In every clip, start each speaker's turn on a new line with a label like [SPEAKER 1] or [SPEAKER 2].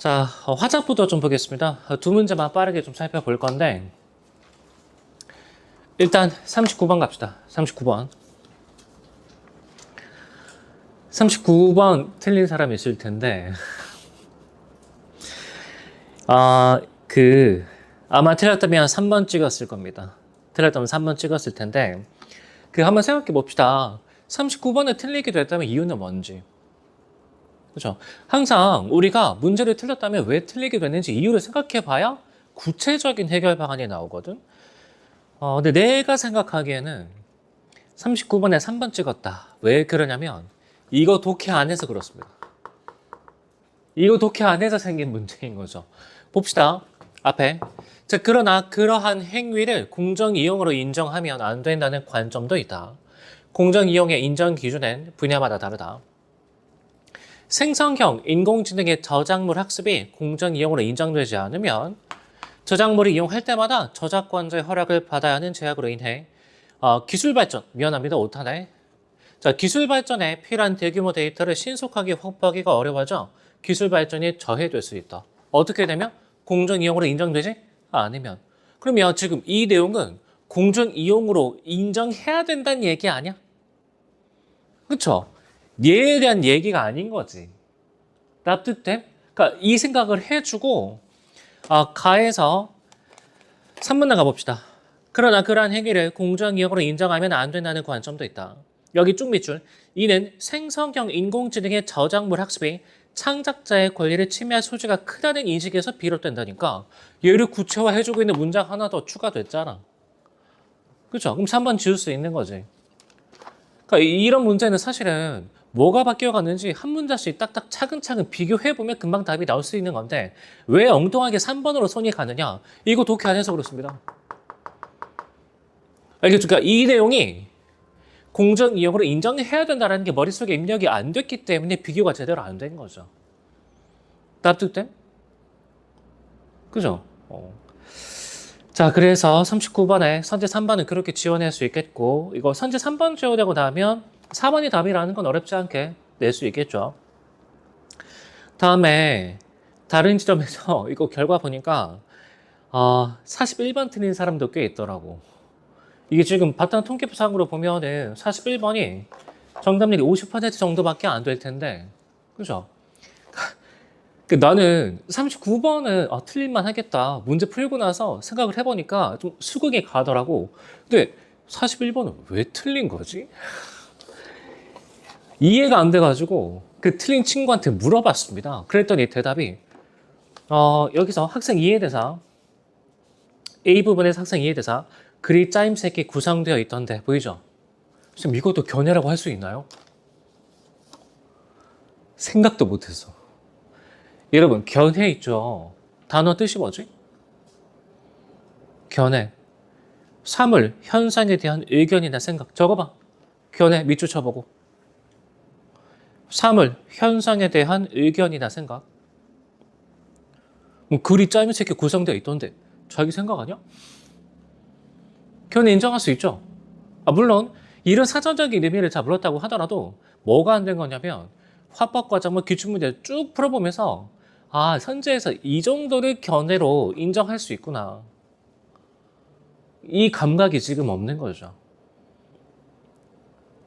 [SPEAKER 1] 자, 화작부터 좀 보겠습니다. 두 문제만 빠르게 좀 살펴볼 건데, 일단 39번 갑시다. 39번. 39번 틀린 사람이 있을 텐데, 아, 아마 틀렸다면 3번 찍었을 겁니다. 틀렸다면 3번 찍었을 텐데, 한번 생각해 봅시다. 39번을 틀리게 됐다면 이유는 뭔지. 그렇죠? 항상 우리가 문제를 틀렸다면 왜 틀리게 됐는지 이유를 생각해 봐야 구체적인 해결 방안이 나오거든. 근데 내가 생각하기에는 39번에 3번 찍었다. 왜 그러냐면 이거 독해 안 해서 그렇습니다. 이거 독해 안 해서 생긴 문제인 거죠. 봅시다. 앞에. 자, 그러나 그러한 행위를 공정이용으로 인정하면 안 된다는 관점도 있다. 공정이용의 인정 기준은 분야마다 다르다. 생성형 인공지능의 저작물 학습이 공정이용으로 인정되지 않으면 저작물을 이용할 때마다 저작권자의 허락을 받아야 하는 제약으로 인해 기술 발전, 미안합니다, 오타네. 자, 기술 발전에 필요한 대규모 데이터를 신속하게 확보하기가 어려워져 기술 발전이 저해될 수 있다. 어떻게 되면? 공정이용으로 인정되지 않으면. 그러면 지금 이 내용은 공정이용으로 인정해야 된다는 얘기 아니야? 그쵸? 얘에 대한 얘기가 아닌 거지. 납득돼? 그러니까 이 생각을 해주고 가에서 3번 나가봅시다. 그러나 그러한 행위를 공정이용으로 인정하면 안 된다는 관점도 있다. 여기 쭉 밑줄. 이는 생성형 인공지능의 저작물 학습이 창작자의 권리를 침해할 소지가 크다는 인식에서 비롯된다니까. 얘를 구체화해주고 있는 문장 하나 더 추가됐잖아. 그렇죠? 그럼 3번 지울 수 있는 거지. 그러니까 이런 문제는 사실은 뭐가 바뀌어갔는지 한 문장씩 딱딱 차근차근 비교해보면 금방 답이 나올 수 있는 건데 왜 엉뚱하게 3번으로 손이 가느냐? 이거 독해 안 해서 그렇습니다. 알겠죠? 그러니까 이 내용이 공정이용으로 인정해야 된다는 게 머릿속에 입력이 안 됐기 때문에 비교가 제대로 안 된 거죠. 납득돼? 그죠? 자, 그래서 39번에 선제 3번은 그렇게 지원할 수 있겠고 이거 선제 3번 지원되고 나면 4번이 답이라는 건 어렵지 않게 낼 수 있겠죠. 다음에 다른 지점에서 이거 결과 보니까 41번 틀린 사람도 꽤 있더라고. 이게 지금 바탕 통계표상으로 보면은 41번이 정답률이 50% 정도밖에 안 될 텐데, 그죠? 나는 39번은 틀릴만 하겠다. 문제 풀고 나서 생각을 해보니까 좀 수긍이 가더라고. 근데 41번은 왜 틀린 거지? 이해가 안 돼가지고 그 틀린 친구한테 물어봤습니다. 그랬더니 대답이 여기서 학생 이해대사 A 부분에서 학생 이해대사 글이 짜임새 구성되어 있던데 보이죠? 지금 이것도 견해라고 할 수 있나요? 생각도 못했어. 여러분 견해 있죠? 단어 뜻이 뭐지? 견해. 사물, 현상에 대한 의견이나 생각. 적어봐. 견해 밑줄 쳐보고. 사물, 현상에 대한 의견이나 생각. 글이 짜임새 있게 구성되어 있던데 자기 생각 아니야? 견해 인정할 수 있죠. 물론 이런 사전적인 의미를 잘 몰랐다고 하더라도 뭐가 안 된 거냐면 화법 과정을 기출문제 쭉 풀어보면서 선제에서 이 정도를 견해로 인정할 수 있구나. 이 감각이 지금 없는 거죠.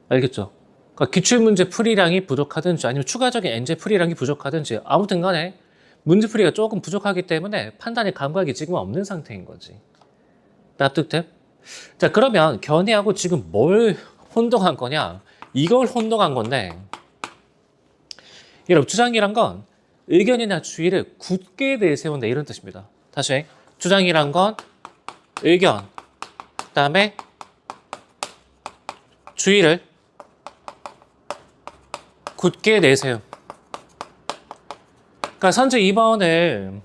[SPEAKER 1] 알겠죠? 그러니까 기출문제 풀이량이 부족하든지 아니면 추가적인 엔제 풀이량이 부족하든지 아무튼 간에 문제 풀이가 조금 부족하기 때문에 판단의 감각이 지금 없는 상태인 거지. 납득돼? 자, 그러면 견해하고 지금 뭘 혼동한 거냐? 이걸 혼동한 건데 여러분 주장이란 건 의견이나 주의를 굳게 내세운다 이런 뜻입니다. 다시 주장이란 건 의견 그다음에 주의를 굳게 내세움. 그러니까 선제 2번을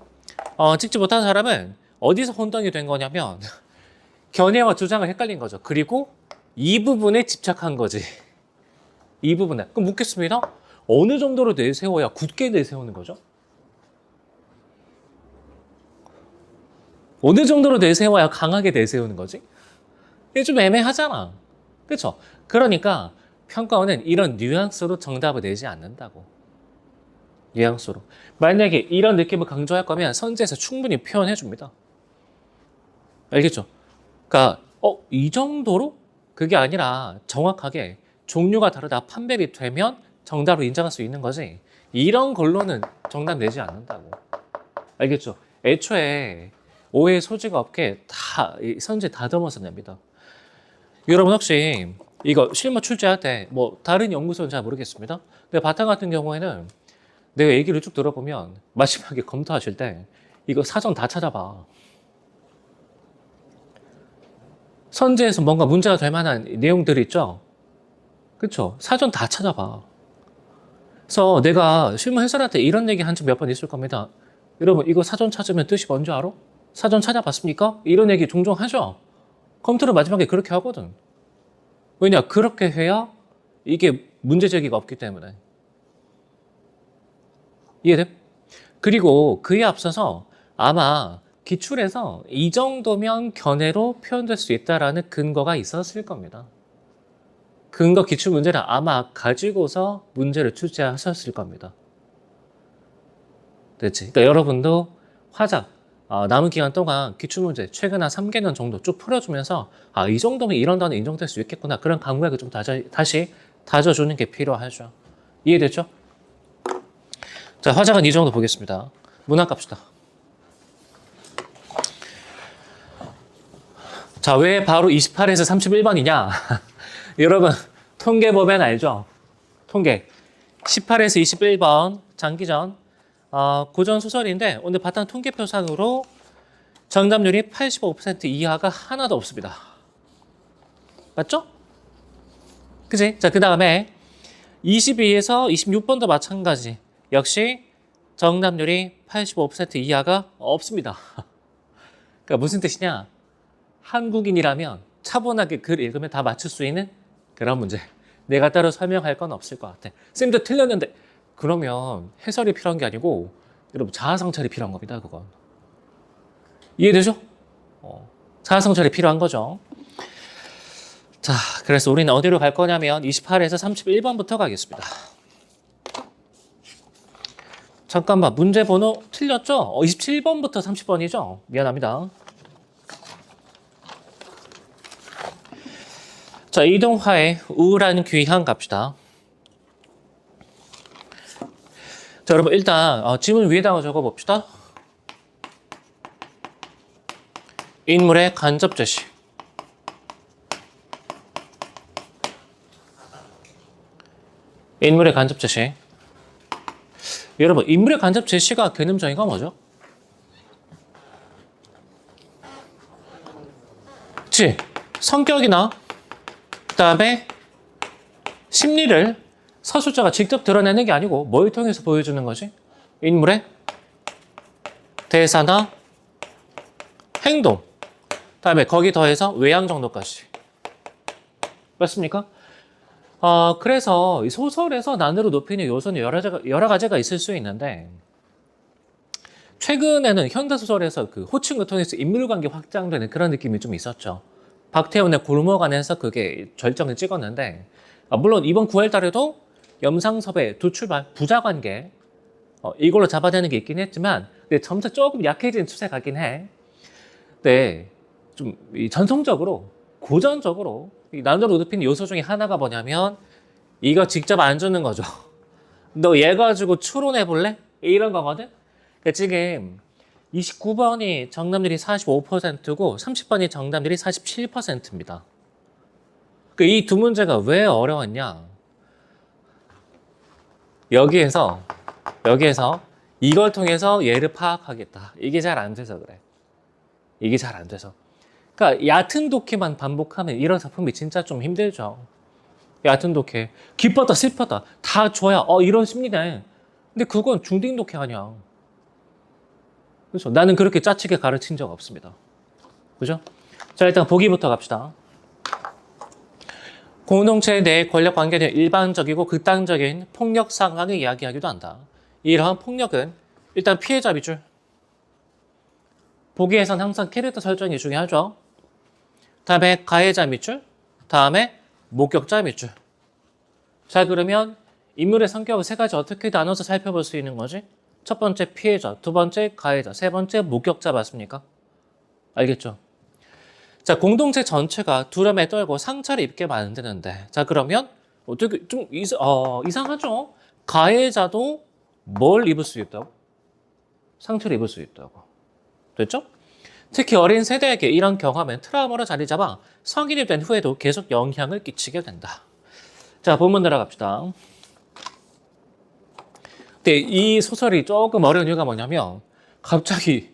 [SPEAKER 1] 찍지 못한 사람은 어디서 혼동이 된 거냐면 견해와 주장을 헷갈린 거죠. 그리고 이 부분에 집착한 거지. 이 부분에. 그럼 묻겠습니다. 어느 정도로 내세워야 굳게 내세우는 거죠? 어느 정도로 내세워야 강하게 내세우는 거지? 이게 좀 애매하잖아. 그렇죠? 그러니까 평가원은 이런 뉘앙스로 정답을 내지 않는다고. 뉘앙스로. 만약에 이런 느낌을 강조할 거면 선지에서 충분히 표현해 줍니다. 알겠죠? 그러니까 이 정도로 그게 아니라 정확하게 종류가 다르다 판별이 되면 정답으로 인정할 수 있는 거지. 이런 걸로는 정답 내지 않는다고. 알겠죠? 애초에 오해 소지가 없게 다 선지 다듬어서 냅니다. 여러분 혹시 이거 실무 출제할 때 뭐 다른 연구소는 잘 모르겠습니다. 근데 바탕 같은 경우에는 내가 얘기를 쭉 들어보면 마지막에 검토하실 때 이거 사전 다 찾아봐. 선지에서 뭔가 문제가 될 만한 내용들이 있죠? 그쵸? 사전 다 찾아봐. 그래서 내가 실무 해설할 때 이런 얘기 한 적 몇 번 있을 겁니다. 여러분 이거 사전 찾으면 뜻이 뭔지 알아? 사전 찾아봤습니까? 이런 얘기 종종 하죠? 검토를 마지막에 그렇게 하거든. 왜냐? 그렇게 해야 이게 문제 제기가 없기 때문에. 이해돼? 그리고 그에 앞서서 아마 기출에서 이 정도면 견해로 표현될 수 있다라는 근거가 있었을 겁니다. 근거 기출 문제를 아마 가지고서 문제를 출제하셨을 겁니다. 됐지? 그러니까 여러분도 화작 남은 기간 동안 기출문제 최근 한 3개년 정도 쭉 풀어주면서 이 정도면 이런 단어 인정될 수 있겠구나. 그런 감각을 좀 다시 다져주는 게 필요하죠. 이해됐죠? 자, 화작은 이 정도 보겠습니다. 문학 갑시다. 자, 왜 바로 28에서 31번이냐? 여러분, 통계 보면 알죠? 통계. 18에서 21번, 장기전. 고전 소설인데, 오늘 바탕 통계표상으로 정답률이 85% 이하가 하나도 없습니다. 맞죠? 그치? 자, 그 다음에 22에서 26번도 마찬가지. 역시 정답률이 85% 이하가 없습니다. 그러니까 무슨 뜻이냐? 한국인이라면 차분하게 글 읽으면 다 맞출 수 있는 그런 문제. 내가 따로 설명할 건 없을 것 같아. 쌤도 틀렸는데 그러면 해설이 필요한 게 아니고 여러분 자아성찰이 필요한 겁니다. 그건. 이해되죠? 자아성찰이 필요한 거죠. 자, 그래서 우리는 어디로 갈 거냐면 28에서 31번부터 가겠습니다. 잠깐만, 문제 번호 틀렸죠? 27번부터 30번이죠? 미안합니다. 자, 이동화의 우울한 귀향 갑시다. 자, 여러분 일단 지문 위에다가 적어봅시다. 인물의 간접 제시. 인물의 간접 제시. 여러분, 인물의 간접 제시가 개념 정의가 뭐죠? 그치? 성격이나 그 다음에 심리를 서술자가 직접 드러내는 게 아니고 뭘 통해서 보여주는 거지? 인물의 대사나 행동. 그 다음에 거기 더해서 외양 정도까지. 맞습니까? 그래서 이 소설에서 난이도 높이는 요소는 여러 가지가 있을 수 있는데 최근에는 현대소설에서 그 호칭을 통해서 인물관계 확장되는 그런 느낌이 좀 있었죠. 박태훈의 골목 안에서 그게 절정을 찍었는데 물론 이번 9월 달에도 염상섭의 두 출발 부자관계 이걸로 잡아내는 게 있긴 했지만 근데 점차 조금 약해진 추세 같긴 해. 근데 좀 전통적으로 고전적으로 이 난이도를 높이는 요소 중에 하나가 뭐냐면 이거 직접 안 주는 거죠. 너 얘 가지고 추론해볼래? 이런 거거든. 그러니까 지금 29번이 정답률이 45%고 30번이 정답률이 47%입니다. 이 두 문제가 왜 어려웠냐? 여기에서 이걸 통해서 얘를 파악하겠다. 이게 잘 안 돼서 그래. 이게 잘 안 돼서. 그러니까 얕은 독해만 반복하면 이런 작품이 진짜 좀 힘들죠. 얕은 독해. 기뻤다 슬펐다 다 줘야 이런 심리네. 근데 그건 중딩 독해 아니야. 그렇죠? 나는 그렇게 짜치게 가르친 적 없습니다. 그죠? 자, 일단 보기부터 갑시다. 공동체 내 권력 관계는 일반적이고 극단적인 폭력 상황을 이야기하기도 한다. 이러한 폭력은 일단 피해자 밑줄. 보기에선 항상 캐릭터 설정이 중요하죠. 다음에 가해자 밑줄. 다음에 목격자 밑줄. 자, 그러면 인물의 성격을 세 가지 어떻게 나눠서 살펴볼 수 있는 거지? 첫 번째 피해자, 두 번째 가해자, 세 번째 목격자 맞습니까? 알겠죠? 자, 공동체 전체가 두려움에 떨고 상처를 입게 만드는데, 자, 그러면 어떻게 좀 이상하죠? 가해자도 뭘 입을 수 있다고? 상처를 입을 수 있다고. 됐죠? 특히 어린 세대에게 이런 경험은 트라우마로 자리 잡아 성인이 된 후에도 계속 영향을 끼치게 된다. 자, 본문 들어갑시다. 근데 이 소설이 조금 어려운 이유가 뭐냐면 갑자기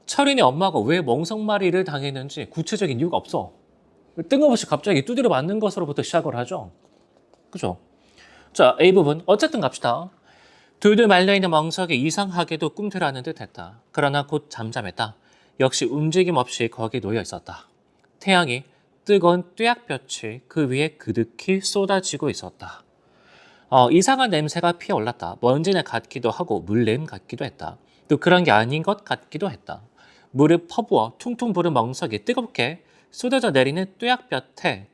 [SPEAKER 1] 철인의 엄마가 왜 멍석마리를 당했는지 구체적인 이유가 없어. 뜬금없이 갑자기 두드려 맞는 것으로부터 시작을 하죠. 그죠? 자, A 부분. 어쨌든 갑시다. 둘둘 말려있는 멍석이 이상하게도 꿈틀하는 듯 했다. 그러나 곧 잠잠했다. 역시 움직임 없이 거기 놓여 있었다. 태양이 뜨거운 뙤약볕이 그 위에 그득히 쏟아지고 있었다. 이상한 냄새가 피어올랐다. 먼지는 같기도 하고 물냄 같기도 했다. 또 그런 게 아닌 것 같기도 했다. 물을 퍼부어 퉁퉁 부른 멍석이 뜨겁게 쏟아져 내리는 뙤약볕에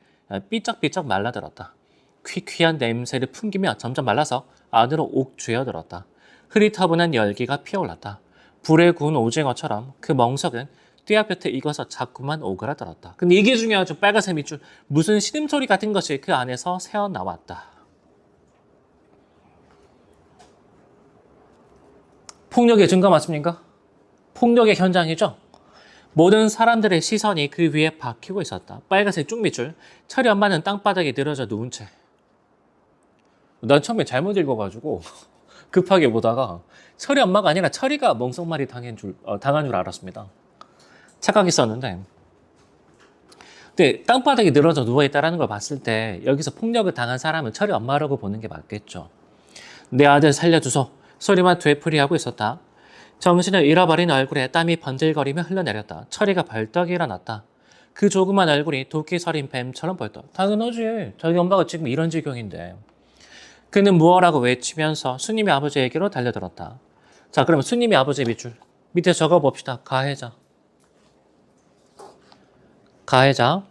[SPEAKER 1] 삐쩍삐쩍 말라들었다. 퀴퀴한 냄새를 풍기며 점점 말라서 안으로 옥 쥐어들었다. 흐릿허분한 열기가 피어올랐다. 불에 구운 오징어처럼 그 멍석은 뙤약볕에 익어서 자꾸만 오그라들었다. 근데 이게 중요하죠. 빨간색 밑줄. 무슨 신음소리 같은 것이 그 안에서 새어나왔다. 폭력의 증거 맞습니까? 폭력의 현장이죠. 모든 사람들의 시선이 그 위에 박히고 있었다. 빨간색 쭉 밑줄. 철이 엄마는 땅바닥에 늘어져 누운 채. 난 처음에 잘못 읽어가지고 급하게 보다가 철이 엄마가 아니라 철이가 멍석말이 당한 줄 알았습니다. 착각했었는데. 근데 땅바닥에 늘어져 누워있다는 걸 봤을 때 여기서 폭력을 당한 사람은 철이 엄마라고 보는 게 맞겠죠. 내 아들 살려주소. 소리만 되풀이하고 있었다. 정신을 잃어버린 얼굴에 땀이 번질거리며 흘러내렸다. 철이가 벌떡 일어났다. 그 조그만 얼굴이 도끼 서린 뱀처럼 보였다. 당연하지. 자기 엄마가 지금 이런 지경인데. 그는 무엇라고 외치면서 수님의 아버지에게로 달려들었다. 자, 그러면 수님의 아버지 밑줄. 밑에 적어봅시다. 가해자. 가해자.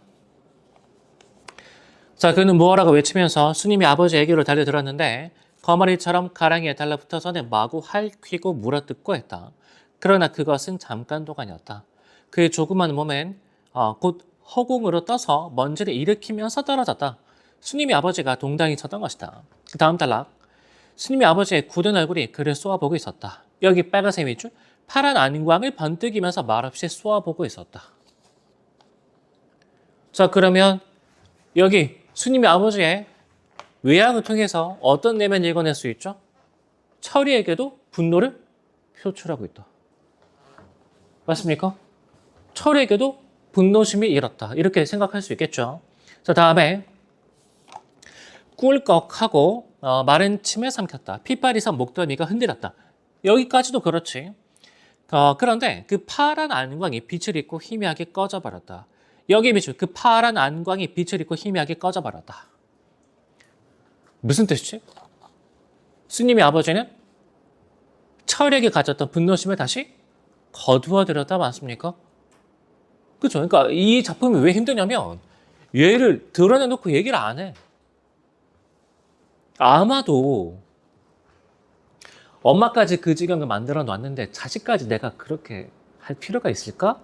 [SPEAKER 1] 자, 그는 무엇라고 외치면서 수님의 아버지에게로 달려들었는데 거머리처럼 가랑이에 달라붙어서는 마구 핥히고 물어뜯고 했다. 그러나 그것은 잠깐 동안이었다. 그의 조그만 몸엔 곧 허공으로 떠서 먼지를 일으키면서 떨어졌다. 수님이 아버지가 동당이 쳤던 것이다. 그 다음 단락. 수님이 아버지의 굳은 얼굴이 그를 쏘아보고 있었다. 여기 빨간색 밑줄. 파란 안광을 번뜩이면서 말없이 쏘아보고 있었다. 자, 그러면 여기 수님이 아버지의 외양을 통해서 어떤 내면을 읽어낼 수 있죠? 철이에게도 분노를 표출하고 있다. 맞습니까? 철에게도 분노심이 일었다. 이렇게 생각할 수 있겠죠. 자, 다음에 꿀꺽하고 마른 침에 삼켰다. 핏발이 선 목덜미가 흔들렸다. 여기까지도 그렇지. 그런데 그 파란 안광이 빛을 잃고 희미하게 꺼져버렸다. 여기 밑줄. 그 파란 안광이 빛을 잃고 희미하게 꺼져버렸다. 무슨 뜻이지? 스님의 아버지는 철에게 가졌던 분노심을 다시 거두어들였다 맞습니까? 그렇죠. 그러니까 이 작품이 왜 힘드냐면 얘를 드러내놓고 얘기를 안 해. 아마도 엄마까지 그 지경을 만들어 놨는데 자식까지 내가 그렇게 할 필요가 있을까?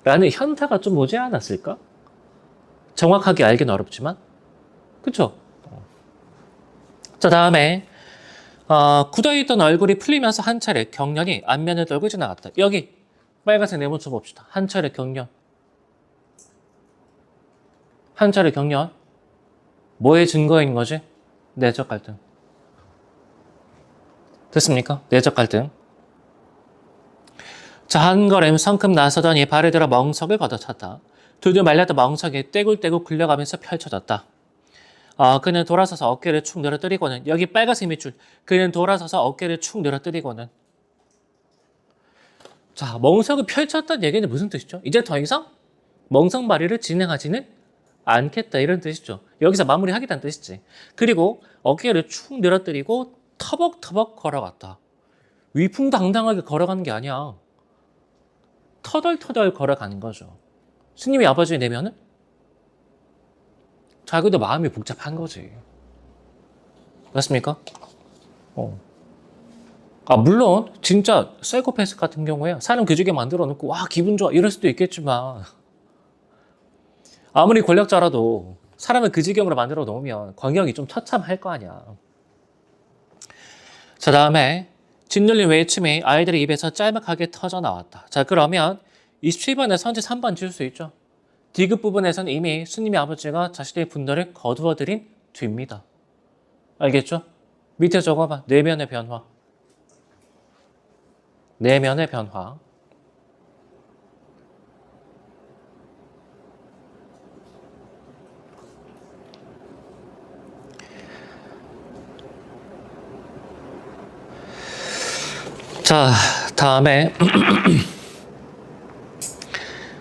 [SPEAKER 1] 라는 현타가 좀 오지 않았을까? 정확하게 알기는 어렵지만 그렇죠. 자, 다음에 굳어있던 얼굴이 풀리면서 한 차례 경련이 안면을 돌고 지나갔다. 여기 빨간색 네모 쳐봅시다. 한 차례 경련. 한 차례 경련. 뭐의 증거인 거지? 내적 갈등. 됐습니까? 내적 갈등. 자, 한 걸음 성큼 나서더니 발을 들어 멍석을 걷어찼다. 둘둘 말렸던 멍석이 떼굴떼굴 굴려가면서 펼쳐졌다. 그는 돌아서서 어깨를 축 늘어뜨리고는 여기 빨간색 밑줄. 그는 돌아서서 어깨를 축 늘어뜨리고는 자, 멍석을 펼쳤다는 얘기는 무슨 뜻이죠? 이제 더 이상 멍석마리를 진행하지는 않겠다 이런 뜻이죠. 여기서 마무리하겠다는 뜻이지. 그리고 어깨를 축 늘어뜨리고 터벅터벅 걸어갔다. 위풍당당하게 걸어가는 게 아니야. 터덜터덜 걸어가는 거죠. 스님이 아버지의 내면은 자기도 마음이 복잡한 거지. 맞습니까? 어. 아, 물론 진짜 사이코패스 같은 경우에 사람 기죽게 만들어 놓고 와 기분 좋아 이럴 수도 있겠지만 아무리 권력자라도 사람을 그 지경으로 만들어 놓으면 광역이 좀 처참할 거 아니야. 자, 다음에 짓눌린 외침이 아이들의 입에서 짤막하게 터져 나왔다. 자, 그러면 27번에 선지 3번 지울 수 있죠. 디귿 부분에서는 이미 수님의 아버지가 자신의 분노를 거두어들인 뒤입니다. 알겠죠? 밑에 적어봐. 내면의 변화. 내면의 변화. 자, 다음에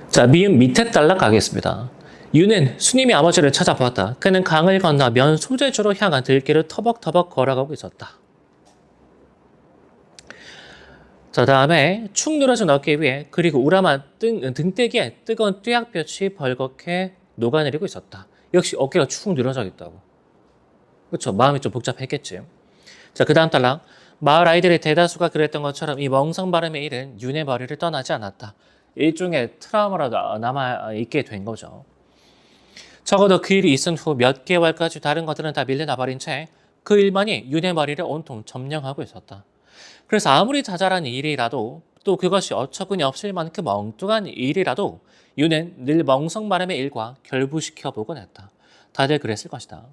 [SPEAKER 1] 자, 미음 밑에 단락 가겠습니다. 유는 수님이 아버지를 찾아보았다. 그는 강을 건너 면 소재주로 향한 들길을 터벅터벅 걸어가고 있었다. 자, 다음에 축 늘어진 어깨 위에 그리고 우람한 등대기에 뜨거운 뙤약볕이 벌겋게 녹아내리고 있었다. 역시 어깨가 축 늘어져 있다고. 그렇죠? 마음이 좀 복잡했겠지. 자, 그 다음 단락. 마을 아이들의 대다수가 그랬던 것처럼 이 멍성 발음의 일은 윤의 머리를 떠나지 않았다. 일종의 트라우마로 남아있게 된 거죠. 적어도 그 일이 있은 후 몇 개월까지 다른 것들은 다 밀려나버린 채 그 일만이 윤의 머리를 온통 점령하고 있었다. 그래서 아무리 자잘한 일이라도 또 그것이 어처구니 없을 만큼 엉뚱한 일이라도 윤은 늘 멍성 발음의 일과 결부시켜보곤 했다. 다들 그랬을 것이다.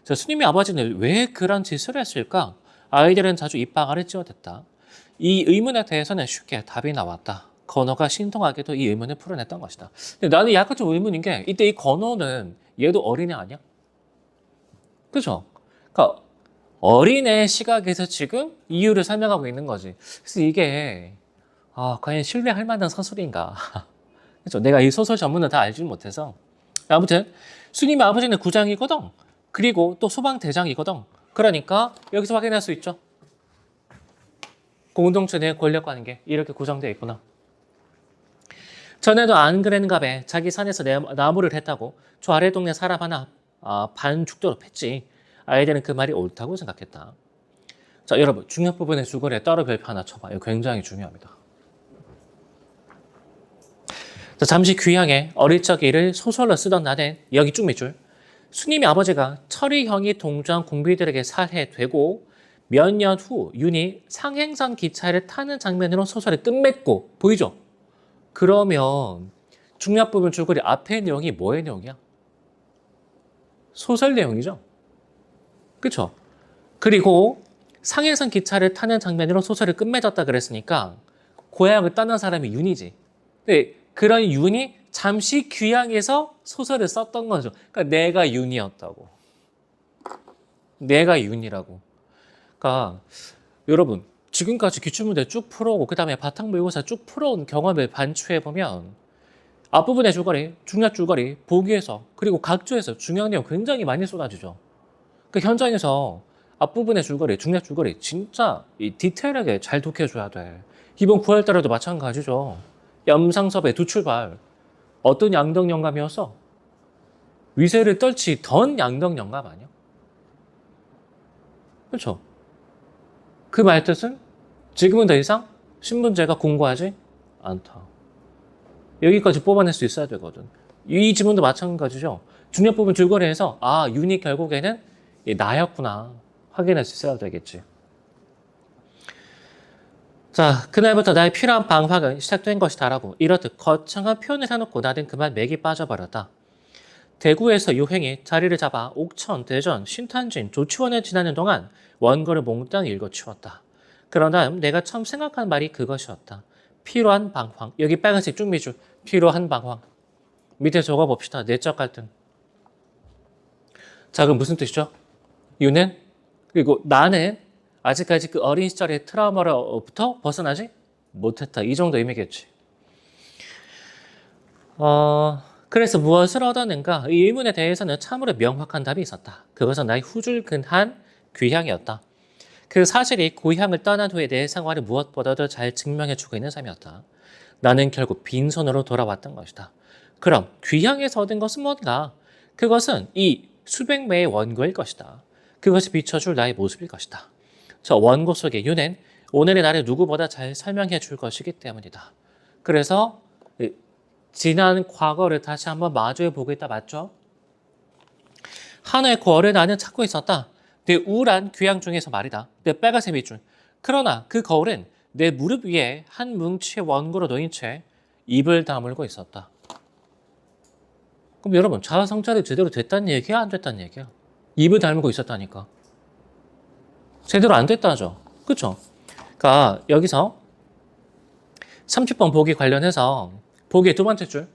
[SPEAKER 1] 자, 스님의 아버지는 왜 그런 짓을 했을까? 아이들은 자주 입방아를 찌어댔다. 이 의문에 대해서는 쉽게 답이 나왔다. 건호가 신통하게도 이 의문을 풀어냈던 것이다. 근데 나는 약간 좀 의문인 게 이때 이 건호는 얘도 어린애 아니야? 그죠? 그러니까 어린애 시각에서 지금 이유를 설명하고 있는 거지. 그래서 이게 과연 신뢰할 만한 서술인가? 그죠? 내가 이 소설 전문을 다 알지 못해서 아무튼 스님의 아버지는 구장이거든. 그리고 또 소방대장이거든. 그러니까 여기서 확인할 수 있죠. 공동체 내 권력 관계 이렇게 구성되어 있구나. 전에도 안 그랬는가 봐. 자기 산에서 나무를 했다고 저 아래 동네 사람 하나 반 죽도록 했지. 아이들은 그 말이 옳다고 생각했다. 자, 여러분 중요 부분의 줄거리에 따로 별표 하나 쳐봐. 이거 굉장히 중요합니다. 자, 잠시 귀향에 어릴 적 일을 소설로 쓰던 나는 여기 쭉 밑줄. 수님의 아버지가 철이형이 동조한 궁비들에게 살해되고 몇 년 후 윤이 상행선 기차를 타는 장면으로 소설을 끝맺고 보이죠? 그러면 중요한 부분 줄거리 앞의 내용이 뭐의 내용이야? 소설 내용이죠. 그렇죠? 그리고 상행선 기차를 타는 장면으로 소설을 끝맺었다 그랬으니까 고향을 떠난 사람이 윤이지. 근데 그런 윤이 잠시 귀향해서 소설을 썼던 거죠. 그러니까 내가 윤이었다고. 내가 윤이라고. 그러니까 여러분 지금까지 기출문제 쭉 풀어오고 그 다음에 바탕모의고사 쭉 풀어온 경험을 반추해보면 앞부분의 줄거리, 중요한 줄거리, 보기에서 그리고 각조에서 중요한 내용 굉장히 많이 쏟아지죠. 그 현장에서 앞부분의 줄거리, 중요한 줄거리 진짜 디테일하게 잘 독해줘야 돼. 이번 9월 달에도 마찬가지죠. 염상섭의 두 출발. 어떤 양덕 영감이었어? 위세를 떨치던 양덕 영감 아니야? 그렇죠? 그 말뜻은 지금은 더 이상 신분제가 공고하지 않다. 여기까지 뽑아낼 수 있어야 되거든. 이 지문도 마찬가지죠. 중요한 부분 줄거리에서 윤이 결국에는 나였구나 확인할 수 있어야 되겠지. 자, 그날부터 나의 필요한 방황은 시작된 것이다라고 이렇듯 거창한 표현을 해놓고 나는 그만 맥이 빠져버렸다. 대구에서 유행이 자리를 잡아 옥천, 대전, 신탄진, 조치원을 지나는 동안 원고를 몽땅 읽어치웠다. 그런 다음 내가 처음 생각한 말이 그것이었다. 필요한 방황. 여기 빨간색 쭉 밑줄. 필요한 방황. 밑에 적어봅시다. 내적 갈등. 자, 그럼 무슨 뜻이죠? 유는 그리고 나는 아직까지 그 어린 시절의 트라우마로부터 벗어나지 못했다. 이 정도 의미겠지. 그래서 무엇을 얻었는가? 이 의문에 대해서는 참으로 명확한 답이 있었다. 그것은 나의 후줄근한 귀향이었다. 그 사실이 고향을 떠난 후에 내 생활을 무엇보다도 잘 증명해주고 있는 삶이었다. 나는 결국 빈손으로 돌아왔던 것이다. 그럼 귀향에서 얻은 것은 뭔가? 그것은 이 수백 매의 원고일 것이다. 그것이 비춰줄 나의 모습일 것이다. 저 원고 속의 유는 오늘의 나를 누구보다 잘 설명해 줄 것이기 때문이다. 그래서 지난 과거를 다시 한번 마주해 보겠다. 맞죠? 하나의 거울을 나는 찾고 있었다. 내 우울한 귀향 중에서 말이다. 내 빨간색 밑줄. 그러나 그 거울은 내 무릎 위에 한 뭉치의 원고로 놓인 채 입을 다물고 있었다. 그럼 여러분 자아성찰이 제대로 됐다는 얘기야? 안 됐다는 얘기야? 입을 다물고 있었다니까. 제대로 안 됐다죠. 그렇죠? 그러니까 여기서 30번 보기 관련해서 보기의 두 번째 줄.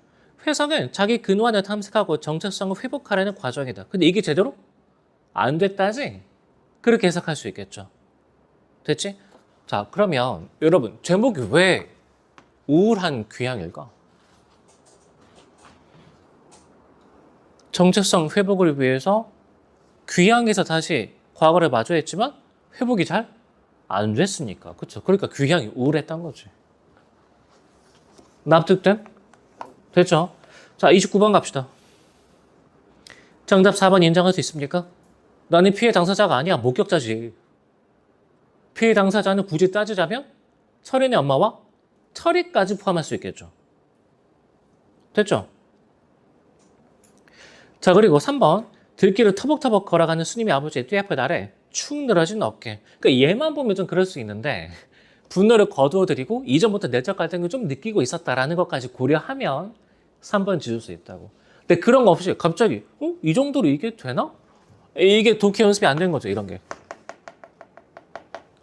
[SPEAKER 1] 회성은 자기 근원을 탐색하고 정체성을 회복하려는 과정이다. 근데 이게 제대로 안 됐다지? 그렇게 해석할 수 있겠죠. 됐지? 자, 그러면 여러분 제목이 왜 우울한 귀향일까? 정체성 회복을 위해서 귀향에서 다시 과거를 마주했지만 회복이 잘 안 됐으니까. 그렇죠? 그러니까 귀향이 우울했던 거지. 납득된? 됐죠? 자, 29번 갑시다. 정답 4번 인정할 수 있습니까? 나는 피해 당사자가 아니야. 목격자지. 피해 당사자는 굳이 따지자면 철인의 엄마와 철이까지 포함할 수 있겠죠. 됐죠? 자, 그리고 3번. 들길을 터벅터벅 걸어가는 스님의 아버지의 띠아플 아래 축 늘어진 어깨. 그러니까 얘만 보면 좀 그럴 수 있는데 분노를 거두어들이고 이전부터 내적 갈등을 좀 느끼고 있었다라는 것까지 고려하면 3번 지울 수 있다고. 근데 그런 거 없이 갑자기 이 정도로 이게 되나? 이게 독해 연습이 안 된 거죠. 이런 게.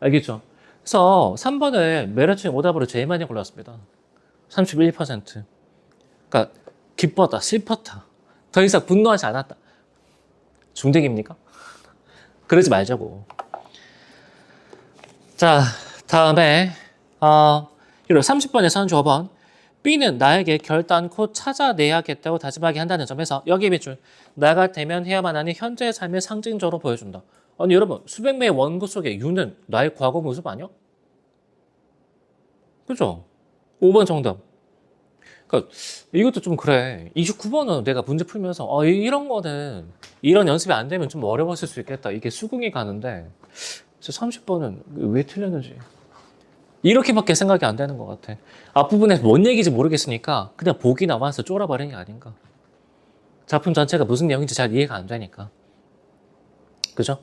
[SPEAKER 1] 알겠죠? 그래서 3번을 메리츠 오답으로 제일 많이 골랐습니다. 31%. 그러니까 기뻤다, 슬펐다. 더 이상 분노하지 않았다. 중대기입니까? 그러지 말자고. 자, 다음에 30번에 35번. B는 나에게 결단코 찾아내야겠다고 다짐하게 한다는 점에서 여기에 밑줄 나가 대면해야만 하는 현재의 삶을 상징적으로 보여준다. 아니 여러분 수백 매의 원고 속에 U는 나의 과거 모습 아니야? 그죠? 5번 정답. 그러니까 이것도 좀 그래. 29번은 내가 문제 풀면서 이런 거는 이런 연습이 안 되면 좀 어려웠을 수 있겠다. 이게 수긍이 가는데 30번은 왜 틀렸는지 이렇게밖에 생각이 안 되는 것 같아. 앞부분에서 뭔 얘기인지 모르겠으니까 그냥 보기 나와서 쫄아버리는 게 아닌가. 작품 전체가 무슨 내용인지 잘 이해가 안 되니까. 그죠?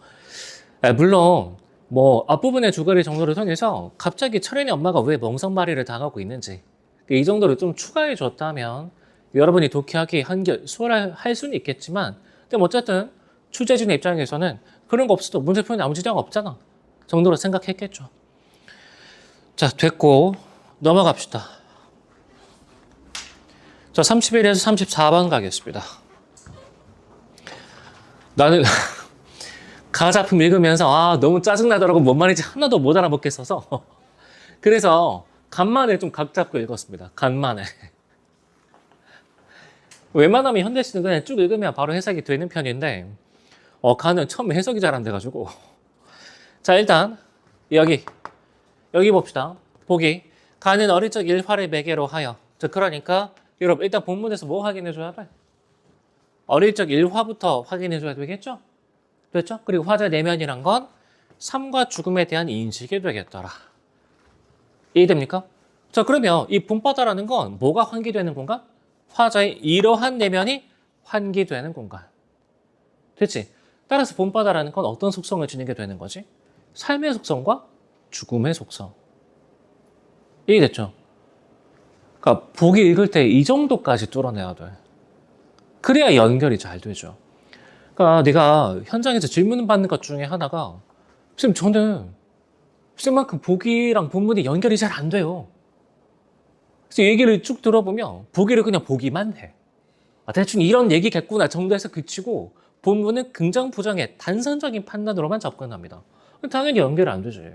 [SPEAKER 1] 물론 뭐 앞부분의 주거리 정도를 통해서 갑자기 철인의 엄마가 왜 멍석말이를 당하고 있는지 이 정도를 좀 추가해 줬다면 여러분이 독해하기 한결 수월할 수는 있겠지만 근데 어쨌든 취재진의 입장에서는 그런 거 없어도 문제 푸는 아무 지장 없잖아 정도로 생각했겠죠. 자, 됐고 넘어갑시다. 자, 31에서 34번 가겠습니다. 나는 가작품 읽으면서 너무 짜증나더라고 뭔 말인지 하나도 못 알아먹겠어서 그래서 간만에 좀 각 잡고 읽었습니다. 간만에. 웬만하면 현대시는 그냥 쭉 읽으면 바로 해석이 되는 편인데 간은 처음에 해석이 잘 안 돼가지고 자 일단 여기 봅시다. 보기 간은 어릴 적 일화를 매개로 하여 그러니까 여러분 일단 본문에서 뭐 확인해줘야 돼? 어릴 적 일화부터 확인해줘야 되겠죠? 됐죠? 그리고 화자 내면이란 건 삶과 죽음에 대한 인식이 되겠더라. 이해됩니까? 자 그러면 이 본바다라는 건 뭐가 환기되는 공간? 화자의 이러한 내면이 환기되는 공간. 됐지? 따라서 본바다라는 건 어떤 속성을 지니게 되는 거지? 삶의 속성과 죽음의 속성. 이해됐죠? 그러니까 보기 읽을 때 이 정도까지 뚫어내야 돼. 그래야 연결이 잘 되죠. 그러니까 네가 현장에서 질문 받는 것 중에 하나가 선생님 저는 쌤만큼 보기랑 본문이 연결이 잘 안 돼요. 그래서 얘기를 쭉 들어보면 보기를 그냥 보기만 해. 대충 이런 얘기겠구나 정도에서 그치고 본문은 긍정부정의 단선적인 판단으로만 접근합니다. 당연히 연결이 안 되지.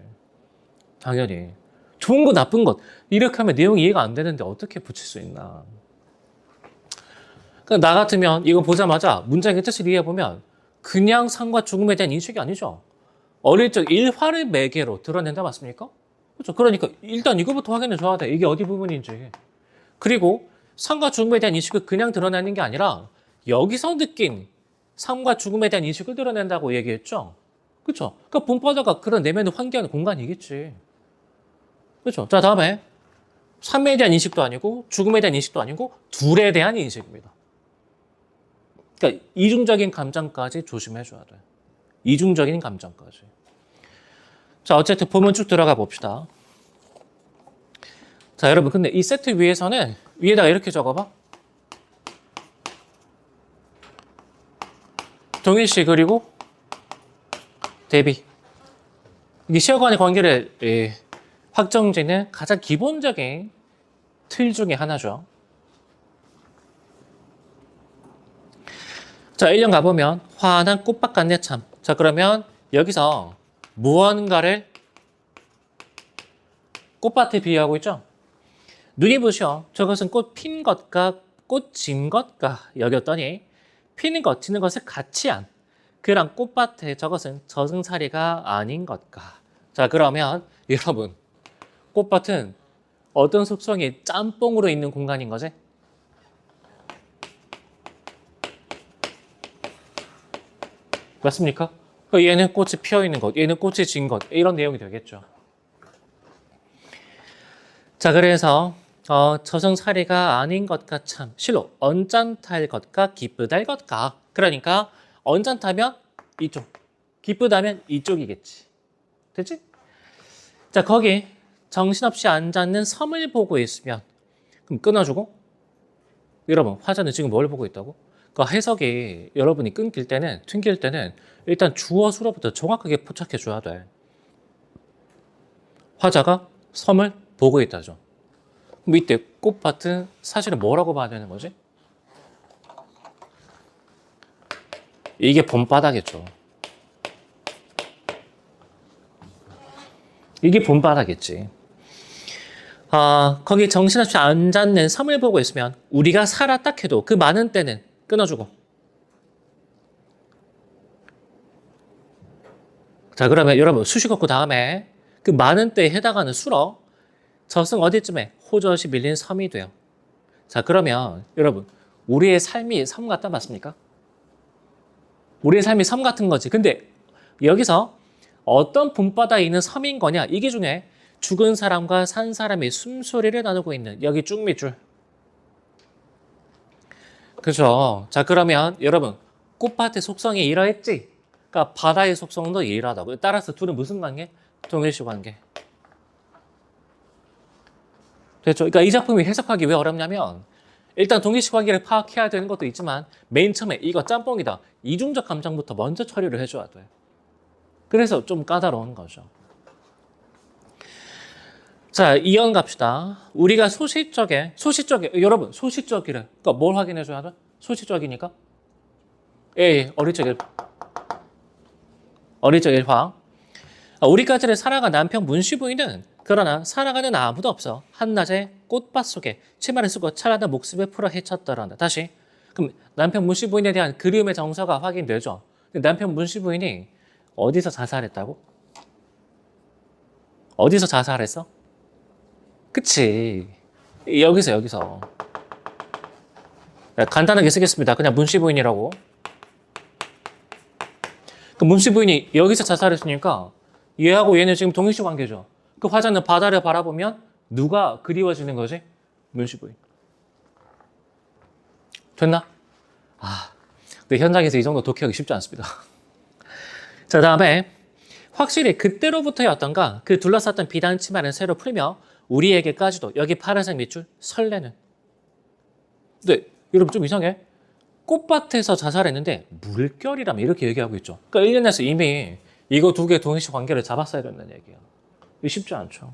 [SPEAKER 1] 당연히. 좋은 것 나쁜 것 이렇게 하면 내용이 이해가 안 되는데 어떻게 붙일 수 있나. 나 같으면 이거 보자마자 문장의 뜻을 이해해보면 그냥 삶과 죽음에 대한 인식이 아니죠. 어릴 적 일화를 매개로 드러낸다 맞습니까? 그렇죠. 그러니까 일단 이거부터 확인해 줘야 돼. 이게 어디 부분인지. 그리고 삶과 죽음에 대한 인식을 그냥 드러내는 게 아니라 여기서 느낀 삶과 죽음에 대한 인식을 드러낸다고 얘기했죠. 그쵸? 그러니까 본바다가 그런 내면을 환기하는 공간이겠지. 그쵸? 자, 다음에 삶에 대한 인식도 아니고 죽음에 대한 인식도 아니고 둘에 대한 인식입니다. 그러니까 이중적인 감정까지 조심해줘야 돼. 이중적인 감정까지. 자, 어쨌든 본문 쭉 들어가 봅시다. 자, 여러분, 근데 이 세트 위에서는 위에다가 이렇게 적어봐. 동일시 그리고 대비. 이게 시어 간의 관계를 확정짓는 가장 기본적인 틀 중에 하나죠. 자, 1년 가보면 환한 꽃밭 같네 참. 자, 그러면 여기서 무언가를 꽃밭에 비유하고 있죠? 눈이 부셔. 저것은 꽃 핀 것과 꽃 진 것과 여겼더니 피는 것, 지는 것을 같이 한 그런 꽃밭에 저것은 저승사리가 아닌 것과. 자, 그러면 여러분, 꽃밭은 어떤 속성이 짬뽕으로 있는 공간인 거지? 맞습니까? 얘는 꽃이 피어 있는 것, 얘는 꽃이 진 것, 이런 내용이 되겠죠. 자, 그래서 저승사리가 아닌 것과 참 실로 언짢다할 것과 기쁘다할 것과. 그러니까 언짢다면 이쪽, 기쁘다면 이쪽이겠지. 됐지? 자, 거기 정신없이 앉아있는 섬을 보고 있으면 그럼 끊어주고. 여러분, 화자는 지금 뭘 보고 있다고? 그 해석이 여러분이 끊길 때는, 튕길 때는 일단 주어 수로부터 정확하게 포착해 줘야 돼. 화자가 섬을 보고 있다죠. 그럼 이때 꽃밭은 사실은 뭐라고 봐야 되는 거지? 이게 봄바다겠죠. 이게 봄바다겠지. 거기 정신없이 앉아있는 섬을 보고 있으면 우리가 살았다 해도 그 많은 때는 끊어주고. 자, 그러면 여러분 수식어구 다음에 그 많은 때에 해당하는 수로 저승 어디쯤에 호젓이 밀린 섬이 돼요. 자, 그러면 여러분 우리의 삶이 섬 같다 맞습니까? 우리의 삶이 섬 같은 거지. 근데 여기서 어떤 봄바다에 있는 섬인 거냐? 이게 중에 죽은 사람과 산 사람이 숨소리를 나누고 있는 여기 쭉 밑줄. 그죠? 자, 그러면 여러분 꽃밭의 속성이 이러했지? 그러니까 바다의 속성도 이러하다고. 따라서 둘은 무슨 관계? 동일시 관계. 됐죠? 그러니까 이 작품이 해석하기 왜 어렵냐면 일단 동일시 관계를 파악해야 되는 것도 있지만 맨 처음에 이거 짬뽕이다. 이중적 감정부터 먼저 처리를 해줘야 돼. 그래서 좀 까다로운 거죠. 자, 이연 갑시다. 우리가 소시적에 여러분 소시적이래. 그러니까 뭘 확인해줘야 돼? 소시적이니까 어리적 일화. 우리까지를 살아간 남편 문씨 부인은 그러나 살아가는 아무도 없어 한낮에 꽃밭 속에 치마를 쓰고 차라다 목숨을 풀어 헤쳤더란다. 다시. 그럼 남편 문씨 부인에 대한 그리움의 정서가 확인되죠. 근데 남편 문씨 부인이 어디서 자살했다고? 어디서 자살했어? 그치. 여기서. 간단하게 쓰겠습니다. 그냥 문씨 부인이라고. 그 문씨 부인이 여기서 자살했으니까 얘하고 얘는 지금 동일시 관계죠. 그 화자는 바다를 바라보면 누가 그리워지는 거지? 문씨 부인. 됐나? 근데 현장에서 이 정도 독해하기 쉽지 않습니다. 자, 다음에 확실히 그때로부터의 어떤가 그 둘러쌌던 비단치마는 새로 풀며 우리에게까지도 여기 파란색 밑줄 설레는. 근데 여러분 좀 이상해. 꽃밭에서 자살했는데 물결이라면 이렇게 얘기하고 있죠. 그러니까 1년에서 이미 이거 두 개의 동일시 관계를 잡았어야 된다는 얘기야. 이거 쉽지 않죠.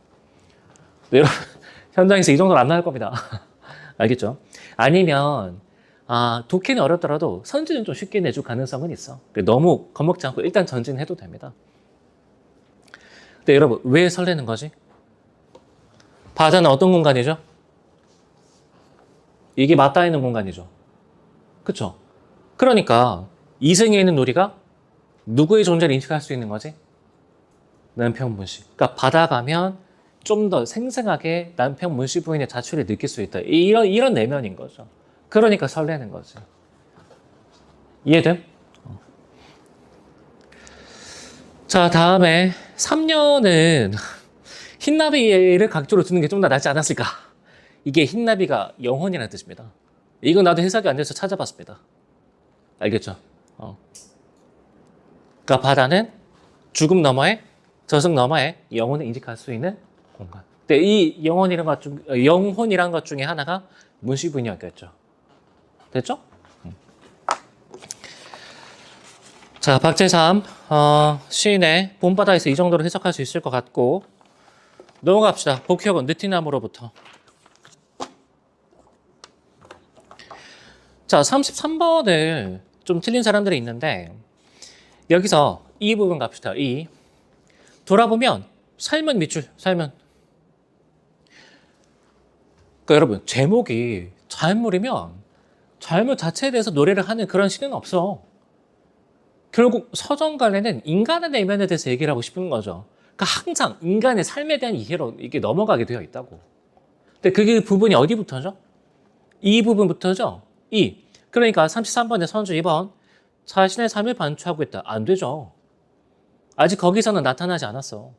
[SPEAKER 1] 근데 여러분 현장에서 이 정도는 안 나올 겁니다. 알겠죠? 아니면 독해는 어렵더라도 선지는 좀 쉽게 내줄 가능성은 있어. 너무 겁먹지 않고 일단 전진해도 됩니다. 근데 여러분 왜 설레는 거지? 바다는 어떤 공간이죠? 이게 맞닿아 있는 공간이죠. 그쵸? 그러니까 이승에 있는 우리가 누구의 존재를 인식할 수 있는 거지? 남편 문씨. 그러니까 바다 가면 좀 더 생생하게 남편 문씨 부인의 자취를 느낄 수 있다. 이런 내면인 거죠. 그러니까 설레는 거지. 이해됨? 자, 다음에 3년은 흰나비를 각주로 두는 게 좀 더 낫지 않았을까? 이게 흰나비가 영혼이라는 뜻입니다. 이건 나도 해석이 안 돼서 찾아봤습니다. 알겠죠? 그러니까 바다는 죽음 너머에, 저승 너머에 영혼을 인식할 수 있는 공간. 근데 이 영혼이란 것 중에 하나가 문시분이었겠죠. 됐죠? 자, 박제3, 시인의 봄바다에서 이 정도로 해석할 수 있을 것 같고, 넘어갑시다. 복혁은 느티나무로부터. 자, 33번을 좀 틀린 사람들이 있는데, 여기서 이 부분 갑시다. 돌아보면, 삶은 밑줄, 삶은. 그러니까 여러분, 제목이 잘물이면, 잘물 자체에 대해서 노래를 하는 그런 시는 없어. 결국 서정갈래는 인간의 내면에 대해서 얘기를 하고 싶은 거죠. 그러니까 항상 인간의 삶에 대한 이해로 이게 넘어가게 되어 있다고. 근데 그게 부분이 어디부터죠? 이 부분부터죠? 그러니까 33번에 선주 2번. 자신의 삶을 반추하고 있다. 안 되죠. 아직 거기서는 나타나지 않았어.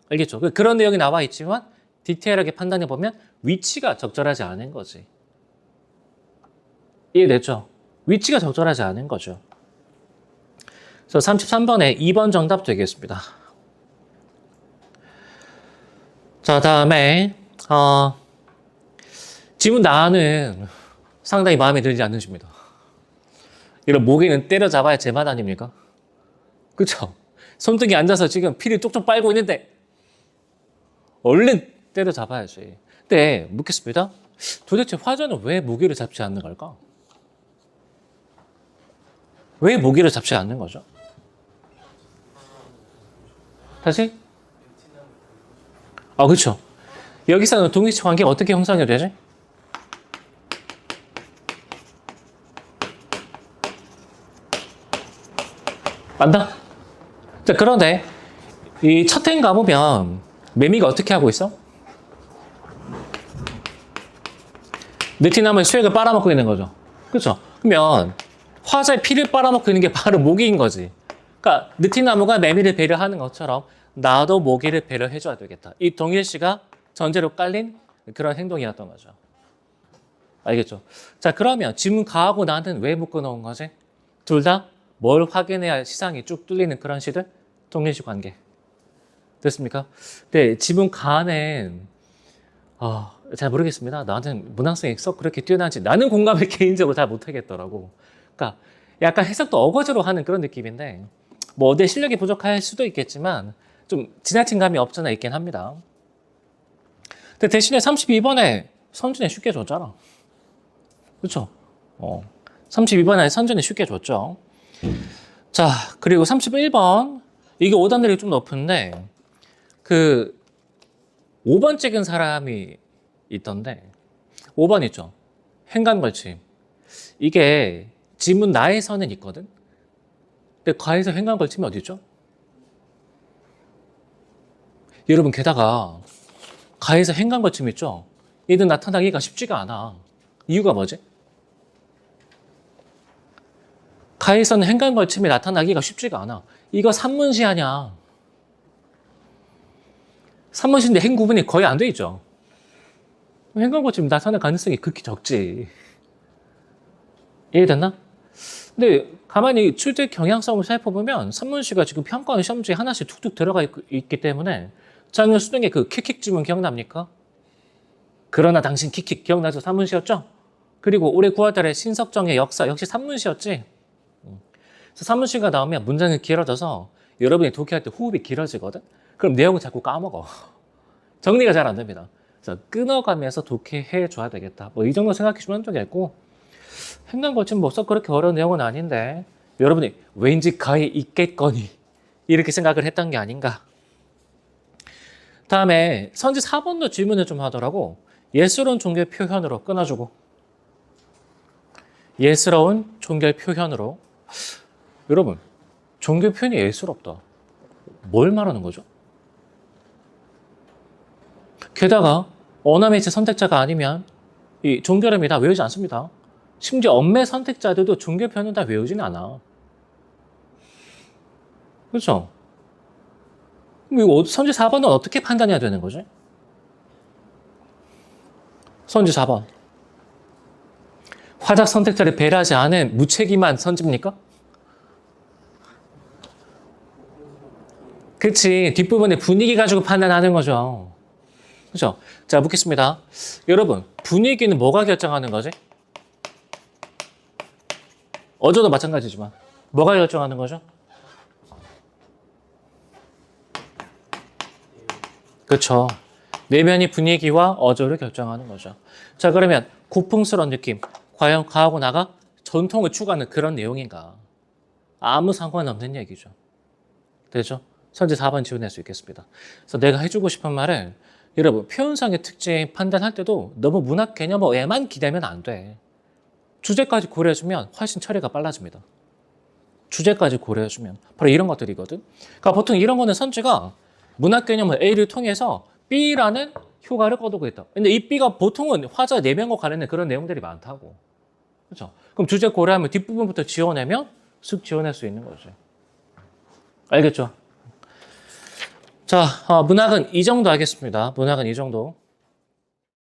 [SPEAKER 1] 알겠죠? 그런 내용이 나와 있지만 디테일하게 판단해 보면 위치가 적절하지 않은 거지. 이해됐죠? 위치가 적절하지 않은 거죠. 그래서 33번에 2번 정답 되겠습니다. 자, 다음에 지문 나는 상당히 마음에 들지 않는 집니다. 이런 모기는 때려잡아야 제맛 아닙니까? 그쵸? 손등에 앉아서 지금 피를 쪽쪽 빨고 있는데 얼른 때려잡아야지. 근데 묻겠습니다. 도대체 화전은 왜 모기를 잡지 않는 걸까? 왜 모기를 잡지 않는 거죠? 다시? 그렇죠. 여기서는 동위치 관계가 어떻게 형성이 되지? 맞나? 자, 그런데 이 첫 행 가보면 매미가 어떻게 하고 있어? 느티나무의 수액을 빨아먹고 있는 거죠. 그렇죠? 그러면 화자의 피를 빨아먹고 있는 게 바로 모기인 거지. 그러니까 느티나무가 매미를 배려하는 것처럼 나도 모기를 배려해줘야 되겠다. 이 동일시가 전제로 깔린 그런 행동이었던 거죠. 알겠죠? 자, 그러면 지문 가하고 나는 왜 묶어놓은 거지? 둘 다 뭘 확인해야 할 시상이 쭉 뚫리는 그런 시들? 동일시 관계. 됐습니까? 근데 지문 가는 잘 모르겠습니다. 나는 문학성이 썩 그렇게 뛰어나지. 나는 공감을 개인적으로 잘 못하겠더라고. 그러니까 약간 해석도 어거지로 하는 그런 느낌인데 뭐 내 실력이 부족할 수도 있겠지만 좀 지나친 감이 없잖아 있긴 합니다. 근데 대신에 32번에 선준이 쉽게 줬잖아. 그렇죠? 32번에 선준이 쉽게 줬죠. 자, 그리고 31번 이게 오답률이 좀 높은데 5번 찍은 사람이 있던데 5번 있죠. 행간걸침. 이게 지문 나에서는 있거든. 근데 가에서 행간걸침이 어디 있죠? 여러분 게다가 가에서 행간걸침 있죠? 얘는 나타나기가 쉽지가 않아. 이유가 뭐지? 가에서는 행간걸침이 나타나기가 쉽지가 않아. 이거 산문시 아냐? 산문시인데 행 구분이 거의 안 돼 있죠. 행간걸침 나타날 가능성이 극히 적지. 이해됐나? 근데 가만히 출제 경향성을 살펴보면 산문시가 지금 평가원 시험지에 하나씩 툭툭 들어가 있기 때문에 작년 수능에 그 킥킥 지문 기억납니까? 그러나 당신 킥킥 기억나죠? 산문시였죠? 그리고 올해 9월달에 신석정의 역사 역시 산문시였지. 그래서 산문시가 나오면 문장이 길어져서 여러분이 독해할 때 호흡이 길어지거든? 그럼 내용을 자꾸 까먹어. 정리가 잘 안 됩니다. 그래서 끊어가면서 독해해 줘야 되겠다. 뭐 이 정도 생각해 주면 되겠고 행간걸침 뭐 썩 그렇게 어려운 내용은 아닌데 여러분이 왠지 가에 있겠거니 이렇게 생각을 했던 게 아닌가. 다음에 선지 4번도 질문을 좀 하더라고. 예스러운 종교 표현으로 끊어주고 예스러운 종교 표현으로. 여러분 종교 표현이 예스럽다. 뭘 말하는 거죠? 게다가 어나메이츠 선택자가 아니면 이 종교름이 다 외우지 않습니다. 심지어 엄매 선택자들도 종교 표현은 다 외우지는 않아. 그렇죠? 이거 선지 4번은 어떻게 판단해야 되는 거지? 선지 4번. 화작 선택자를 배려하지 않은 무책임한 선지입니까? 그치. 뒷부분에 분위기 가지고 판단하는 거죠. 그죠? 자, 묻겠습니다. 여러분, 분위기는 뭐가 결정하는 거지? 어제도 마찬가지지만. 뭐가 결정하는 거죠? 그렇죠. 내면이 분위기와 어조를 결정하는 거죠. 자, 그러면 고풍스러운 느낌. 과연 가하고 나가 전통을 추구하는 그런 내용인가? 아무 상관없는 얘기죠. 되죠? 선지 4번 지원할 수 있겠습니다. 그래서 내가 해주고 싶은 말은 여러분 표현상의 특징 판단할 때도 너무 문학 개념에만 기대면 안 돼. 주제까지 고려해주면 훨씬 처리가 빨라집니다. 주제까지 고려해주면 바로 이런 것들이거든. 그러니까 보통 이런 거는 선지가 문학 개념을 A를 통해서 B라는 효과를 거두고 있다. 근데 이 B가 보통은 화자 내면과 관련된 그런 내용들이 많다고. 그렇죠? 그럼 주제 고려하면 뒷부분부터 지워내면 쓱 지워낼 수 있는 거죠. 알겠죠? 자, 문학은 이 정도 하겠습니다. 문학은 이 정도.